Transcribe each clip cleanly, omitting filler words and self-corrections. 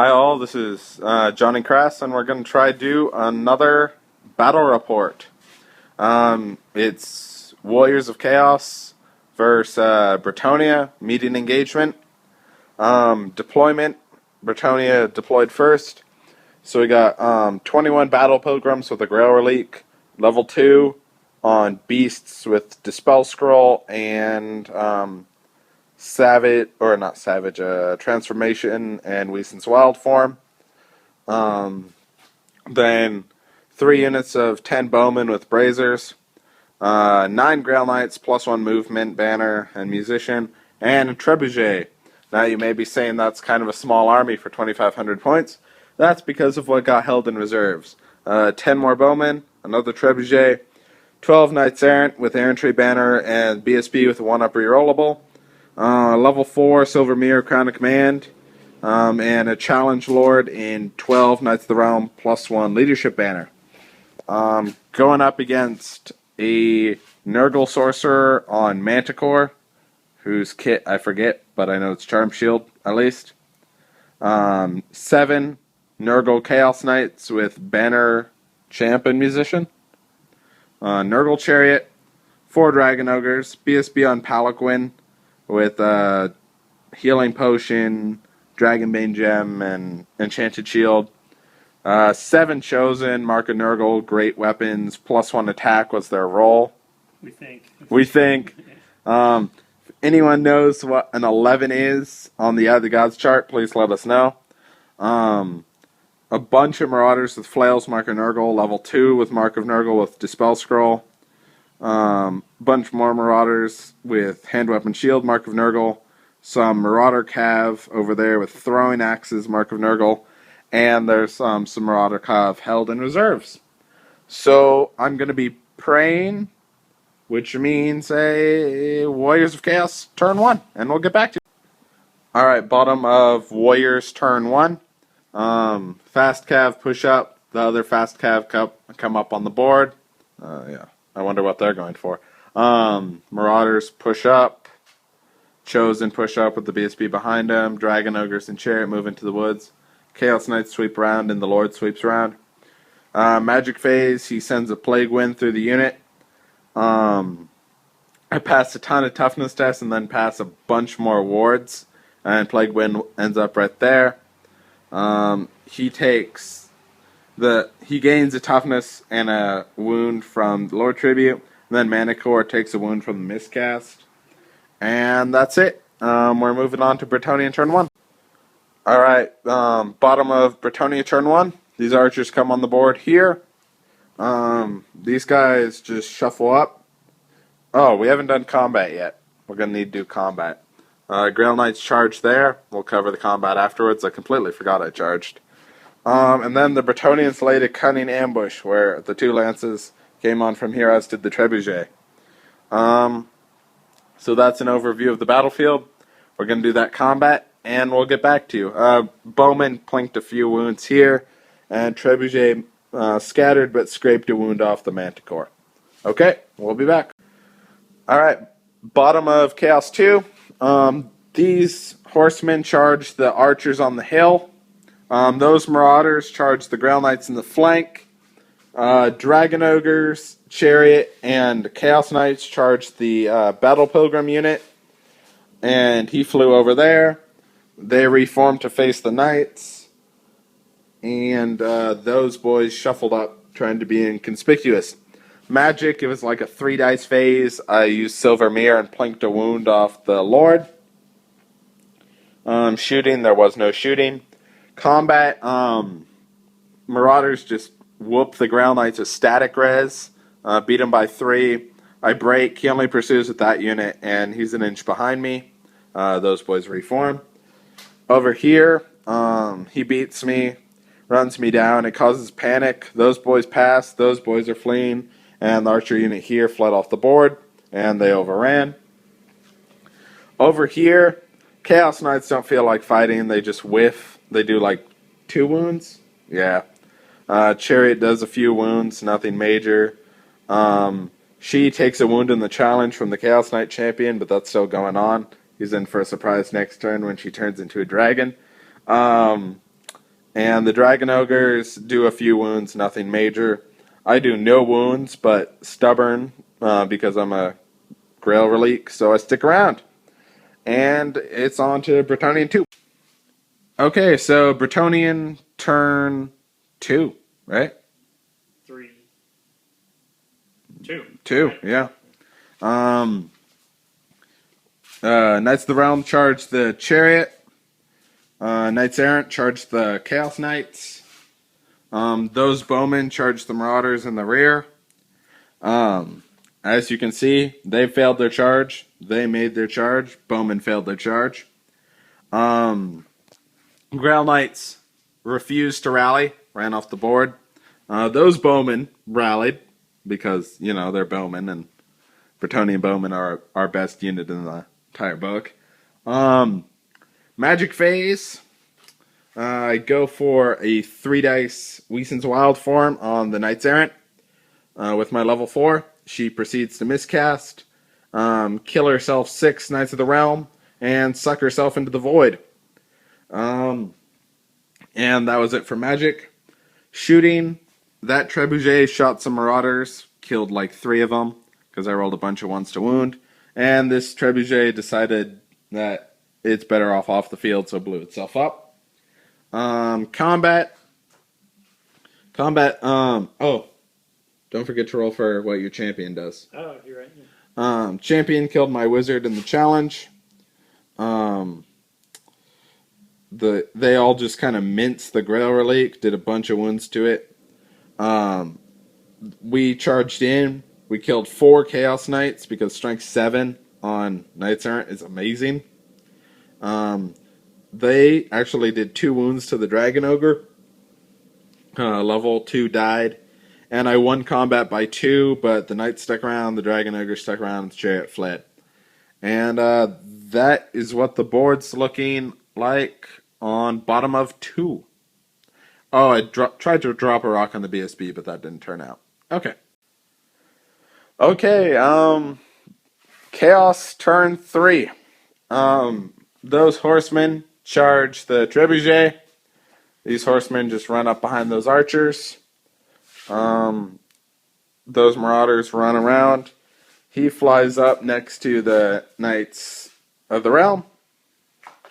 Hi all, this is Johnny Crass, and we're going to try to do another battle report. It's Warriors of Chaos versus Bretonnia, meeting engagement. Deployment, Bretonnia deployed first. So we got 21 Battle Pilgrims with a Grail Relic, level 2 on Beasts with Dispel Scroll, and Transformation and Weason's Wild Form. Then 3 units of 10 Bowmen with Brazers, 9 Grail Knights plus 1 movement, banner, and musician, and a Trebuchet. Now you may be saying that's kind of a small army for 2,500 points. That's because of what got held in reserves. 10 more Bowmen, another Trebuchet, 12 Knights Errant with Errantry Banner and BSB with a 1-up rerollable, level 4 Silver Mirror Crown of Command, and a Challenge Lord in 12 Knights of the Realm plus 1 Leadership Banner. Going up against a Nurgle Sorcerer on Manticore, whose kit I forget, but I know it's Charm Shield at least. 7 Nurgle Chaos Knights with Banner, Champ, and Musician. Nurgle Chariot, 4 Dragon Ogres, BSB on Palanquin with Healing Potion, Dragonbane Gem, and Enchanted Shield. 7 Chosen, Mark of Nurgle, Great Weapons, plus 1 attack was their roll. We think. If anyone knows what an 11 is on the Other Gods chart, please let us know. A bunch of Marauders with Flails, Mark of Nurgle, level 2 with Mark of Nurgle with Dispel Scroll. Bunch more Marauders with Hand Weapon Shield, Mark of Nurgle. Some Marauder Cav over there with Throwing Axes, Mark of Nurgle. And there's some Marauder Cav held in reserves. So I'm going to be praying, which means a Warriors of Chaos turn 1. And we'll get back to you. Alright, bottom of Warriors turn 1. Fast Cav push up. The other Fast Cav come up on the board. Yeah, I wonder what they're going for. Marauders push up. Chosen push up with the BSB behind them. Dragon Ogres and Chariot move into the woods. Chaos Knights sweep around and the Lord sweeps around. Magic Phase, he sends a Plague Wind through the unit. I pass a ton of toughness tests and then pass a bunch more wards. And Plague Wind ends up right there. He gains a toughness and a wound from the Lord Tribute. And then Manticore takes a wound from the Miscast. And that's it. We're moving on to Bretonnia turn 1. Alright, bottom of Bretonnia turn 1. These archers come on the board here. These guys just shuffle up. Oh, we haven't done combat yet. We're going to need to do combat. Grail Knights charge there. We'll cover the combat afterwards. I completely forgot I charged. And then the Bretonians laid a cunning ambush where the 2 lances came on from here, as did the Trebuchet. So that's an overview of the battlefield. We're going to do that combat, and we'll get back to you. Bowman plinked a few wounds here, and Trebuchet scattered but scraped a wound off the Manticore. Okay, we'll be back. Alright, bottom of Chaos 2. These horsemen charge the archers on the hill. Those Marauders charge the Grail Knights in the flank. Dragon Ogres, Chariot, and Chaos Knights charged the Battle Pilgrim unit, and he flew over there. They reformed to face the Knights, and those boys shuffled up, trying to be inconspicuous. Magic, it was like a 3-dice phase. I used Silver Mirror and plinked a wound off the Lord. Shooting, there was no shooting. Combat, Marauders just whoop the Grail Knights with static res, beat him by 3. I break, he only pursues with that unit, and he's an inch behind me. Those boys reform. Over here, he beats me, runs me down, it causes panic. Those boys pass, those boys are fleeing, and the archer unit here fled off the board, and they overran. Over here, Chaos Knights don't feel like fighting, they just whiff. They do like 2 wounds. Yeah. Chariot does a few wounds, nothing major. She takes a wound in the challenge from the Chaos Knight champion, but that's still going on. He's in for a surprise next turn when she turns into a dragon. And the Dragon Ogres do a few wounds, nothing major. I do no wounds, but stubborn because I'm a Grail Relic, so I stick around. And it's on to Bretonnian 2. Okay, so Bretonnian turn 2, right? 3, 2. 2, Right. yeah. Knights of the Realm charge the Chariot. Knights Errant charge the Chaos Knights. Those bowmen charge the Marauders in the rear. As you can see, they failed their charge. They made their charge. Bowmen failed their charge. Grail Knights refused to rally, ran off the board. Those bowmen rallied because, you know, they're bowmen, and Bretonnian bowmen are our best unit in the entire book. Magic phase. I go for a 3 dice Weason's Wild form on the Knights Errant. With my level 4, she proceeds to miscast, kill herself 6 Knights of the Realm, and suck herself into the void. And that was it for magic. Shooting, that Trebuchet shot some Marauders, killed like 3 of them, because I rolled a bunch of ones to wound. And this Trebuchet decided that it's better off the field, so blew itself up. Combat. Oh, don't forget to roll for what your champion does. Oh, you're right. Yeah. Champion killed my wizard in the challenge. They all just kind of minced the Grail Relic, did a bunch of wounds to it. We charged in. We killed 4 Chaos Knights because strength 7 on Knights Errant is amazing. They actually did 2 wounds to the Dragon Ogre. Level 2 died. And I won combat by 2, but the Knight stuck around, the Dragon Ogre stuck around, and the Chariot fled. And that is what the board's looking like on bottom of 2. Oh, I tried to drop a rock on the BSB, but that didn't turn out. Okay. Okay, Chaos turn 3. Those horsemen charge the Trebuchet. These horsemen just run up behind those archers. Those Marauders run around. He flies up next to the Knights of the Realm.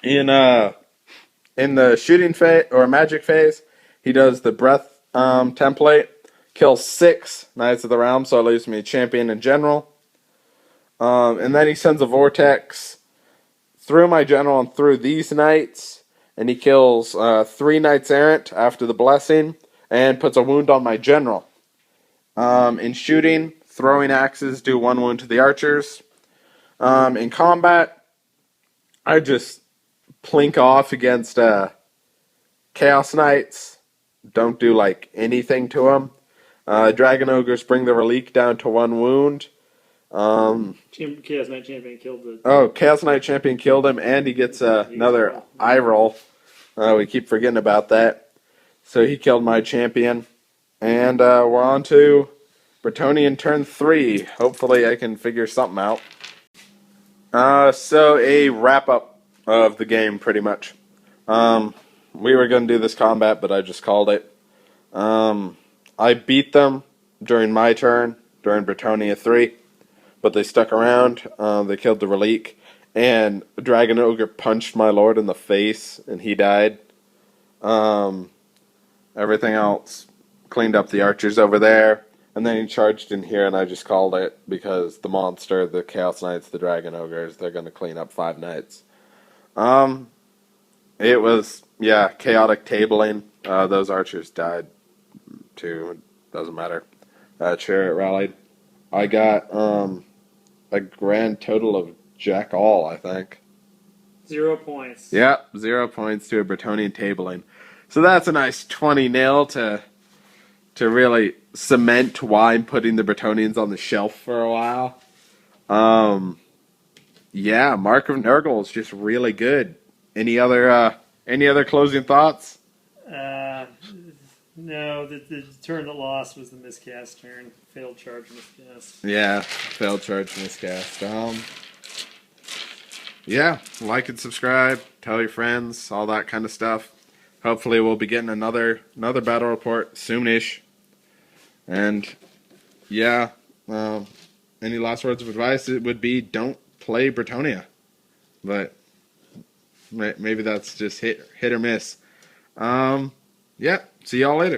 In the shooting phase or magic phase, he does the breath template, kills 6 Knights of the Realm, so it leaves me champion and general. And then he sends a vortex through my general and through these knights, and he kills 3 Knights Errant after the blessing, and puts a wound on my general. In shooting, throwing axes do 1 wound to the archers. In combat, I just plink off against Chaos Knights. Don't do like anything to them. Dragon Ogres bring the Relic down to 1 wound. Chaos Knight Champion killed the... Oh, Chaos Knight Champion killed him, and he gets another eye roll. We keep forgetting about that. So he killed my champion. And we're on to Bretonnian turn 3. Hopefully I can figure something out. So a wrap-up of the game, pretty much. We were going to do this combat, but I just called it. I beat them during my turn, during Bretonnia 3, but they stuck around. They killed the Relic, and Dragon Ogre punched my lord in the face, and he died. Everything else cleaned up the archers over there, and then he charged in here, and I just called it because the monster, the Chaos Knights, the Dragon Ogres, they're going to clean up 5 knights. It was, yeah, chaotic tabling. Those archers died too. Doesn't matter. Chariot rallied. I got a grand total of jack all, I think. 0 points. Yep, 0 points to a Bretonnian tabling. So that's a nice 20-0 to really cement why I'm putting the Bretonnians on the shelf for a while. Yeah, Mark of Nurgle is just really good. Any other closing thoughts? No, the turn that lost was the miscast turn. Failed charge miscast. Yeah, failed charge miscast. Yeah, like and subscribe, tell your friends, all that kind of stuff. hopefully we'll be getting another battle report soonish. And yeah, any last words of advice? It would be don't play Bretonnia, but maybe that's just hit or miss. Yeah, see y'all later.